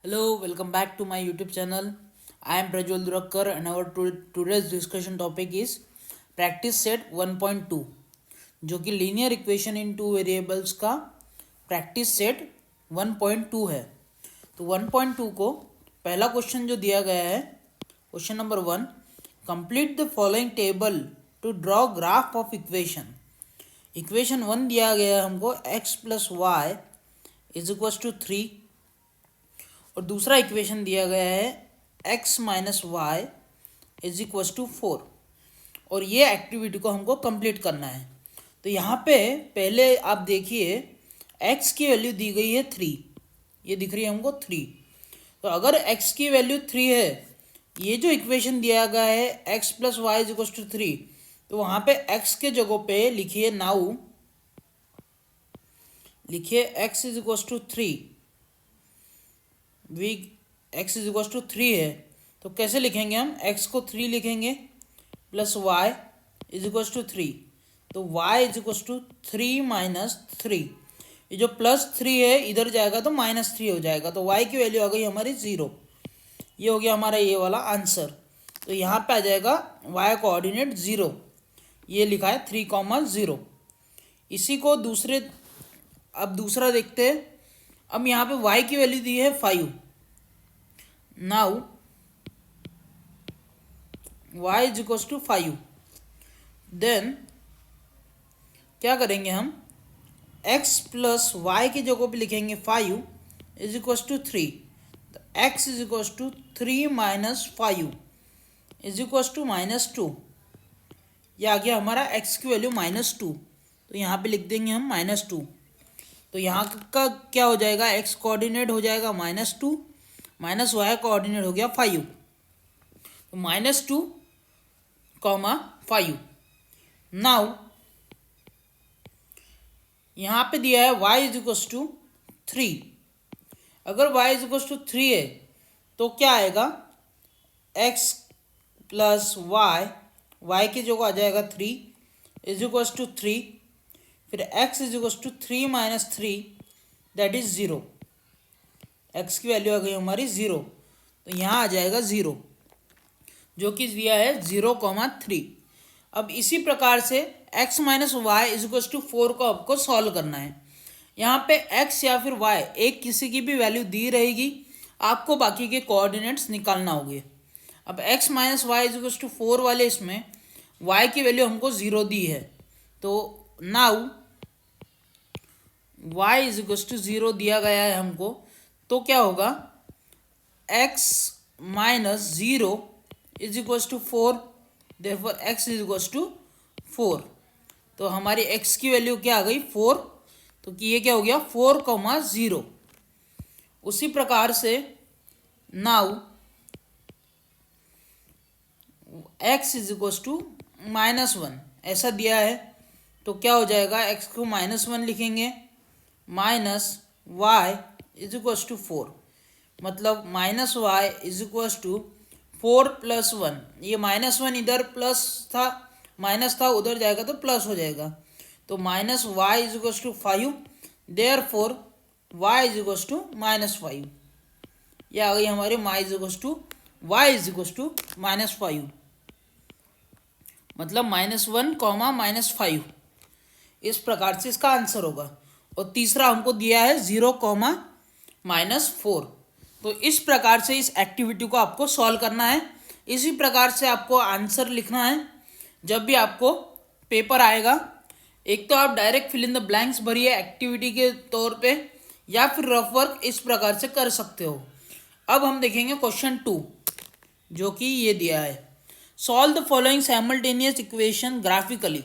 Hello, welcome back to my YouTube channel. I am Prajwal Durakkar and our today's discussion topic is practice set 1.2 जो कि linear equation in two variables का practice set 1.2 है। तो 1.2 को पहला question जो दिया गया है, question number 1, complete the following table to draw graph of equation. Equation 1 दिया गया है हमको x plus y is equals to 3 और दूसरा इक्वेशन दिया गया है x minus y is equals to 4 और ये एक्टिविटी को हमको कंप्लीट करना है। तो यहाँ पे पहले आप देखिए x की वैल्यू दी गई है 3, ये दिख रही है हमको 3। तो अगर x की वैल्यू 3 है, ये जो इक्वेशन दिया गया है x plus y is equals to 3, तो वहाँ पे x के जगह पे लिखिए नाउ, लिखिए x is equals to 3, x is equals to 3 है। तो कैसे लिखेंगे हम, x को 3 लिखेंगे plus y is equals to 3, तो y is equals to 3 minus 3, ये जो प्लस 3 है इधर जाएगा तो माइनस 3 हो जाएगा, तो y की वैल्यू आ गई हमारी 0। ये हो गया हमारा ये वाला आंसर। तो यहाँ पे आ जाएगा y कोऑर्डिनेट 0, ये लिखा है 3,0। इसी को अब दूसरा देखते हैं। अब यहाँ पे y की वैल्यू दी है 5। Now y is equal to 5, then क्या करेंगे हम, x प्लस वाई की जगह पे लिखेंगे 5 इज इक्वल टू 3, तो x is equal to 3 minus 5 is equal to minus 2। यह आ गया हमारा x की वैल्यू -2, तो यहाँ पे लिख देंगे हम -2। तो यहाँ का क्या हो जाएगा, x कोऑर्डिनेट हो जाएगा -2 माइनस वाई कोऑर्डिनेट हो गया 5, तो -2, 5। नाउ यहाँ पे दिया है y इज इक्वल टू 3। अगर y इज इक्वल टू 3 है तो क्या आएगा, x प्लस वाई की जगह आ जाएगा 3 इज इक्वल टू 3, फिर x is equal to 3 minus 3 that is 0। x की वैल्यू आ गई हमारी 0, तो यहाँ आ जाएगा 0 जो कि दिया है 0,3। अब इसी प्रकार से x minus y is equal to 4 को आपको सॉल्व करना है। यहाँ पे x या फिर y एक किसी की भी वैल्यू दी रहेगी, आपको बाकी के कोऑर्डिनेट्स निकालना होंगे। अब x minus y is equal to 4 वाले इसमें y की वैल्यू हमको 0 दी है, तो now y is equal to 0 दिया गया है हमको, तो क्या होगा, x minus 0 is equal to 4, therefore x is equal to 4। तो हमारी x की वैल्यू क्या आ गई 4, तो कि ये क्या हो गया 4,0। उसी प्रकार से now x is equal to -1 ऐसा दिया है, तो क्या हो जाएगा, x को -1 लिखेंगे minus y is equal to 4, मतलब minus y is equal to 4 plus 1। ये -1 इधर प्लस था, माइनस था, उधर जाएगा तो प्लस हो जाएगा, तो minus y is equal to 5, therefore y is equal to -5। ये आ गई हमारी y इज इक्वल टू -5, मतलब -1, -5। इस प्रकार से इसका आंसर होगा। और तीसरा हमको दिया है 0, -4। तो इस प्रकार से इस एक्टिविटी को आपको सॉल्व करना है। इसी प्रकार से आपको आंसर लिखना है जब भी आपको पेपर आएगा। एक तो आप direct fill in the blanks भरिए एक्टिविटी के तौर पे, या फिर रफ वर्क इस प्रकार से कर सकते हो। अब हम देखेंगे क्वेश्चन 2 जो कि ये दिया है, solve the following simultaneous equation graphically.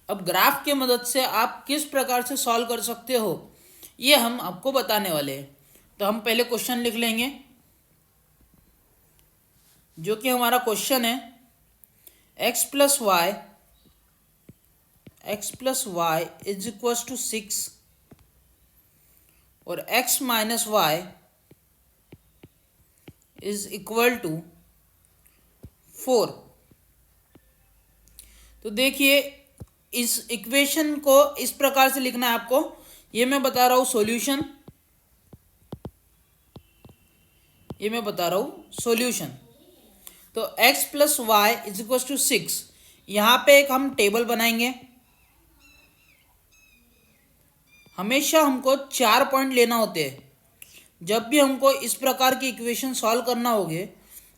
अब ग्राफ के मदद से आप किस प्रकार से सॉल्व कर सकते हो ये हम आपको बताने वाले हैं। तो हम पहले क्वेश्चन लिख लेंगे, जो कि हमारा क्वेश्चन है x plus y is equal to 6 और x minus y is equal to 4। तो देखिए इस इक्वेशन को इस प्रकार से लिखना है आपको, ये मैं बता रहा हूँ सॉल्यूशन। ये मैं बता रहा हूँ सॉल्यूशन। तो x plus y is equal to 6। यहाँ पे एक हम टेबल बनाएंगे। हमेशा हमको 4 पॉइंट लेना होते हैं। जब भी हमको इस प्रकार की इक्वेशन सॉल्व करना होगे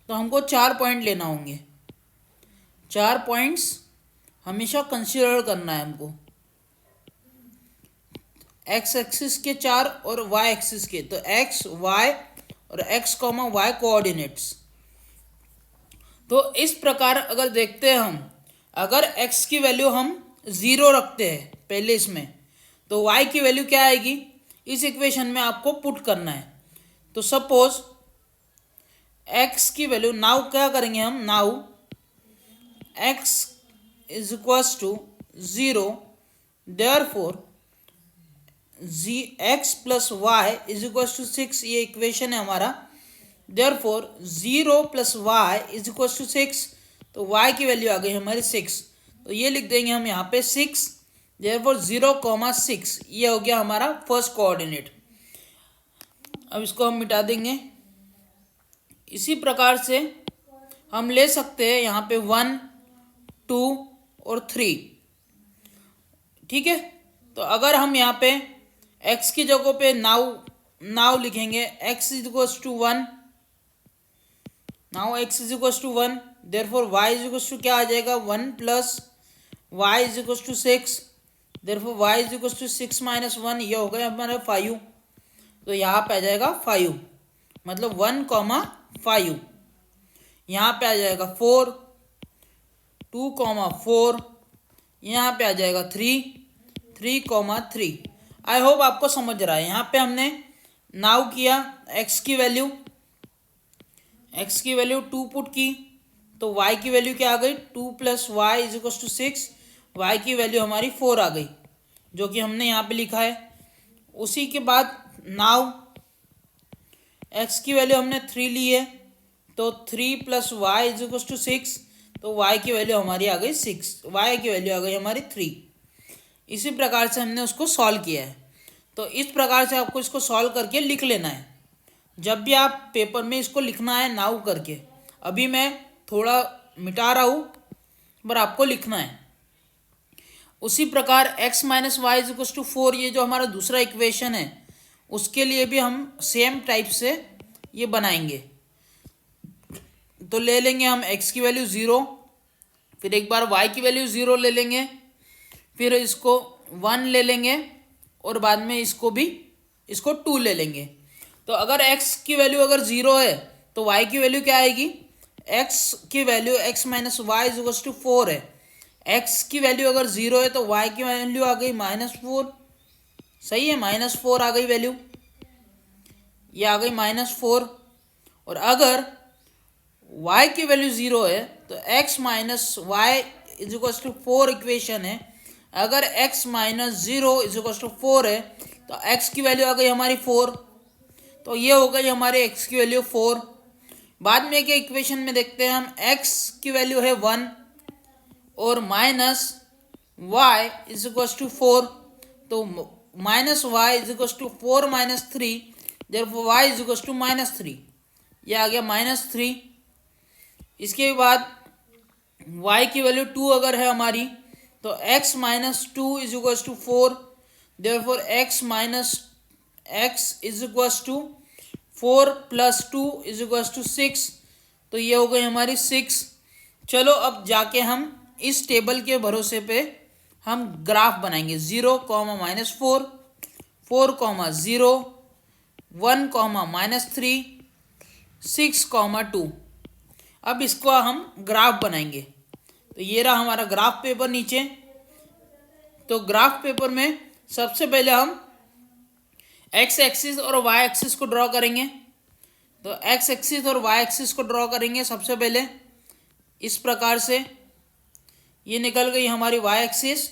तो हमको 4 पॉइंट लेना होंगे। 4 पॉइंट्स हमेशा कंसिडर करना है हमको, एक्स एक्सिस के 4 और वाई एक्सिस के। तो एक्स वाई और एक्स कॉमा वाई कोऑर्डिनेट्स। तो इस प्रकार अगर देखते हैं हम, अगर x की वैल्यू हम 0 रखते हैं पहले इसमें, तो y की वैल्यू क्या आएगी इस इक्वेशन में आपको पुट करना है। तो सपोज x की वैल्यू नाउ क्या करेंगे हम, now x is equals to 0, therefore x plus y is equals to 6, ये इक्वेशन है हमारा। Therefore 0 plus y is equal to 6, तो y की वैल्यू आ गई हमारी 6। तो ये लिख देंगे हम यहाँ पे 6, देयरफॉर 0,6 ये हो गया हमारा फर्स्ट कोऑर्डिनेट। अब इसको हम मिटा देंगे। इसी प्रकार से हम ले सकते हैं यहाँ पे 1, 2 और 3, ठीक है। तो अगर हम यहाँ पे x की जगह पे नाउ लिखेंगे x is equal to 1, now x is equal to 1, therefore y is equal to क्या आ जाएगा 1 plus y is equal to 6, therefore y is equal to 6 minus 1, ये हो गया हमारा 5। तो यहाँ पे आ जाएगा 5, मतलब 1,5। यहाँ पे आ जाएगा 4, 2,4, यहाँ पे आ जाएगा 3, 3,3। आई होप आपको समझ रहा है। यहाँ पे हमने नाउ किया, x की वैल्यू 2 पुट की, तो y की वैल्यू क्या आ गई 2 plus y is equal to 6, y की वैल्यू हमारी 4 आ गई, जो कि हमने यहाँ पे लिखा है। उसी के बाद नाउ x की वैल्यू हमने 3 ली है, तो 3 plus y is equal to 6, तो y की वैल्यू हमारी आ गई 6, y की वैल्यू आ गई हमारी 3। इसी प्रकार से हमने उसको सॉल्व किया है। तो इस प्रकार से आपको इसको सॉल्व करके लिख लेना है जब भी आप पेपर में इसको लिखना है नाउ करके। अभी मैं थोड़ा मिटा रहा हूँ पर आपको लिखना है। उसी प्रकार x minus y is equal to 4, ये जो हमारा दूसरा इक्वेशन है उसके लिए भी हम सेम टाइप से ये बनाएंगे। तो ले लेंगे हम x की वैल्यू 0, फिर एक बार y की वैल्यू 0 ले लेंगे, फिर इसको 1 ले लेंगे और बाद में इसको 2 ले लेंगे। तो अगर x की वैल्यू अगर 0 है तो y की वैल्यू क्या आएगी, x की value x minus y is equal to 4 है। x की वैल्यू अगर 0 है तो y की वैल्यू आ गई -4, सही है, -4 आ गई वैल्यू, ये आ गई -4। और अगर y की वैल्यू 0 है तो x minus y is equal to 4 equation है। अगर x minus 0 is equal to 4 है तो x की वैल्यू आ गई हमारी 4, तो ये हो गई हमारे x की वैल्यू 4। बाद में के इक्वेशन में देखते हैं हम, x की वैल्यू है 1 और minus y is equal to 4, तो minus y is equal to 4 minus 3, therefore y is equal to -3, ये आ गया -3। इसके बाद y की वैल्यू 2 अगर है हमारी तो x minus 2 is equal to 4, therefore x minus x is equal to 4 plus 2 is equal to 6, तो ये हो गई हमारी 6। चलो अब जाके हम इस टेबल के भरोसे पे हम ग्राफ बनाएंगे। 0, -4, 4, 0, 1, -3, 6, 2। अब इसको हम ग्राफ बनाएंगे। तो ये रहा हमारा ग्राफ पेपर नीचे। तो ग्राफ पेपर में सबसे पहले हम x एक्सिस और y एक्सिस को ड्रॉ करेंगे। तो x एक्सिस और y एक्सिस को ड्रॉ करेंगे सबसे पहले इस प्रकार से। ये निकल गई हमारी y एक्सिस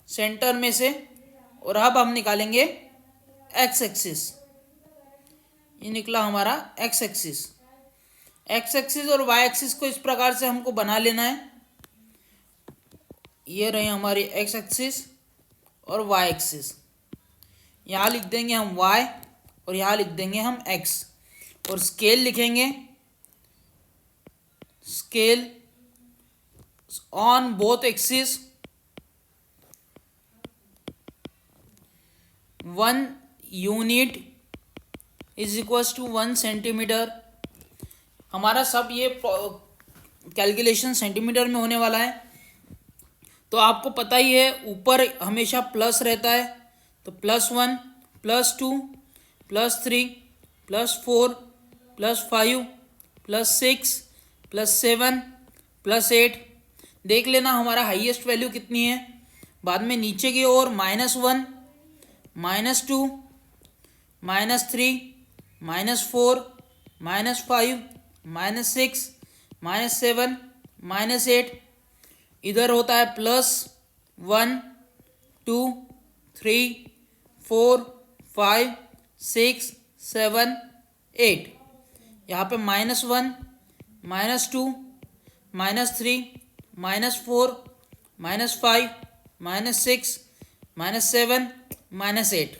सेंटर में से, और अब हम निकालेंगे x एक्सिस। ये निकला हमारा x एक्सिस। x एक्सिस और y एक्सिस को इस प्रकार से हमको बना लेना है। ये रही हमारी x एक्सिस और y एक्सिस। यहाँ लिख देंगे हम y और यहाँ लिख देंगे हम x। और स्केल लिखेंगे, scale on both axis 1 unit is equals to 1 centimetre. हमारा सब ये कैलकुलेशन सेंटीमीटर में होने वाला है। तो आपको पता ही है ऊपर हमेशा प्लस रहता है, तो +1 +2 +3 +4 +5 +6 +7 +8। देख लेना हमारा हाईएस्ट वैल्यू कितनी है। बाद में नीचे की ओर -1 -2 -3 -4 -5 -6 -7 -8। इधर होता है +1 2 3 4 5 6 7 8। यहाँ पे -1 -2 -3 -4 -5 -6 -7 -8।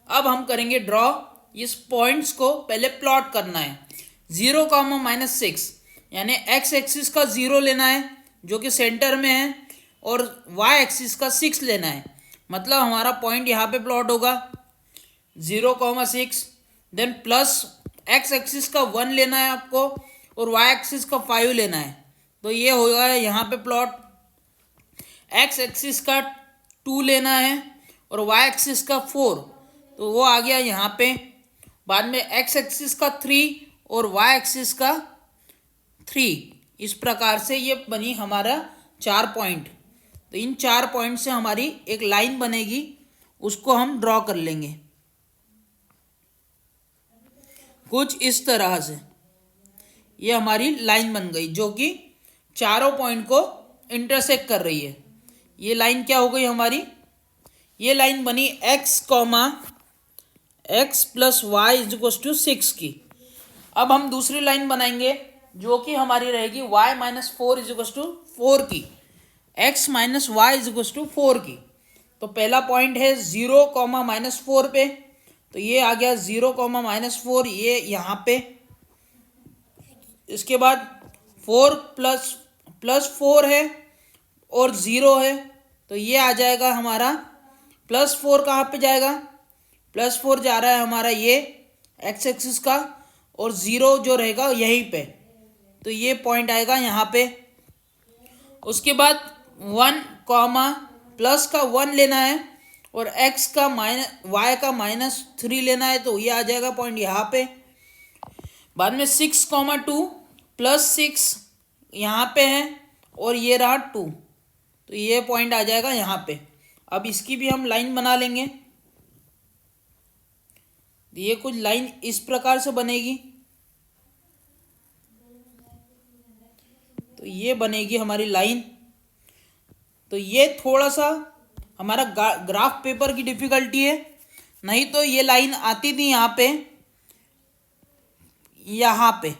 अब हम करेंगे ड्रॉ। इस पॉइंट्स को पहले प्लॉट करना है। 0, -6 यानी x एक्सिस का 0 लेना है जो कि सेंटर में है, और y एक्सिस का 6 लेना है। मतलब हमारा पॉइंट यहाँ पे प्लॉट होगा 0,6। देन प्लस x एक्सिस का 1 लेना है आपको, और y एक्सिस का 5 लेना है। तो ये होगा यहाँ पे प्लॉट। x एक्सिस का 2 लेना है और y एक्सिस का 4, तो वो आ गया यहाँ पे। बाद में x एक्सिस का 3 और y एक्सिस का 3। इस प्रकार से ये बनी हमारा 4 पॉइंट। तो इन 4 पॉइंट से हमारी एक लाइन बनेगी, उसको हम ड्रॉ कर लेंगे कुछ इस तरह से। ये हमारी लाइन बन गई जो कि चारों पॉइंट को इंटरसेक्ट कर रही है। ये लाइन क्या हो गई हमारी? ये लाइन बनी x + y = 6 की। अब हम दूसरी लाइन बनाएंगे जो कि हमारी रहेगी y - 4 = 4 की, x - y = 4 की। तो पहला पॉइंट है 0, -4 पे, तो ये आ गया 0, -4, ये यहाँ पे। इसके बाद 4 +4 है और 0 है, तो ये आ जाएगा हमारा +4। कहाँ पे जाएगा? +4 जा रहा है हमारा ये x एक्सिस का, और 0 जो रहेगा यहीं पे, तो ये पॉइंट आएगा यहाँ पे। उसके बाद 1, प्लस का 1 लेना है और x का y का -3 लेना है, तो ये आ जाएगा पॉइंट यहाँ पे। बाद में 6, 2 +6 यहाँ पे है, और ये रहा 2, तो ये पॉइंट आ जाएगा यहाँ पे। अब इसकी भी हम लाइन बना लेंगे। ये कुछ लाइन इस प्रकार से बनेगी। तो ये बनेगी हमारी लाइन। तो ये थोड़ा सा हमारा ग्राफ पेपर की डिफिकल्टी है, नहीं तो ये लाइन आती थी यहाँ पे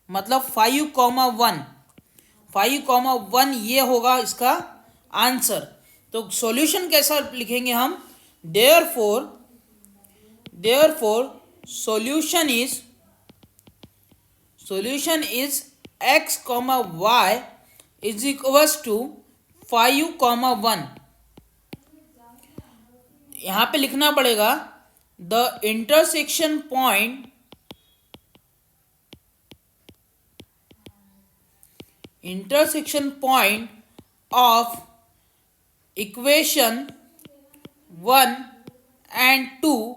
मतलब 5,1 ये होगा इसका आंसर। तो सॉल्यूशन कैसा लिखेंगे हम? therefore solution is x, y is equals to 5,1। यहाँ पे लिखना पड़ेगा the intersection point of equation 1 and 2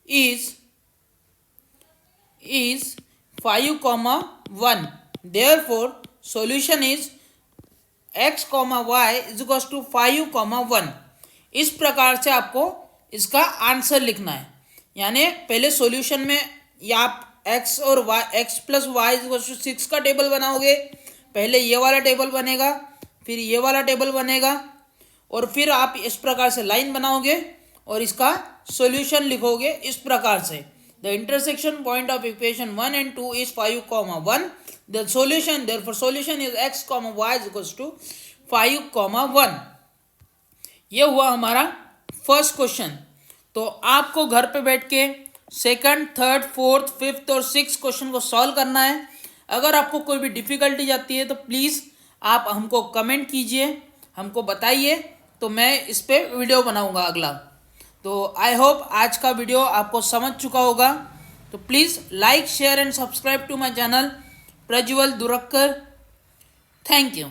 is 5,1। therefore solution is x, y is equals to 5,1। इस प्रकार से आपको इसका आंसर लिखना है। यानी पहले सॉल्यूशन में या आप x और y, x + y = 6 का टेबल बनाओगे। पहले ये वाला टेबल बनेगा, फिर ये वाला टेबल बनेगा, और फिर आप इस प्रकार से लाइन बनाओगे और इसका सॉल्यूशन लिखोगे इस प्रकार से। The intersection point of equation 1 and 2 is 5,1। The solution therefore solution is x, y is equals to 5,1। ये हुआ हमारा फर्स्ट क्वेश्चन। तो आपको घर पे बैठ के सेकंड, थर्ड, फोर्थ, फिफ्थ और सिक्स क्वेश्चन को सॉल्व करना है। अगर आपको कोई भी डिफिकल्टी आती है तो प्लीज़ आप हमको कमेंट कीजिए, हमको बताइए, तो मैं इस पर वीडियो बनाऊंगा अगला। तो आई होप आज का वीडियो आपको समझ चुका होगा। तो please like, share and subscribe to my channel Prajwal Durakkar. Thank you.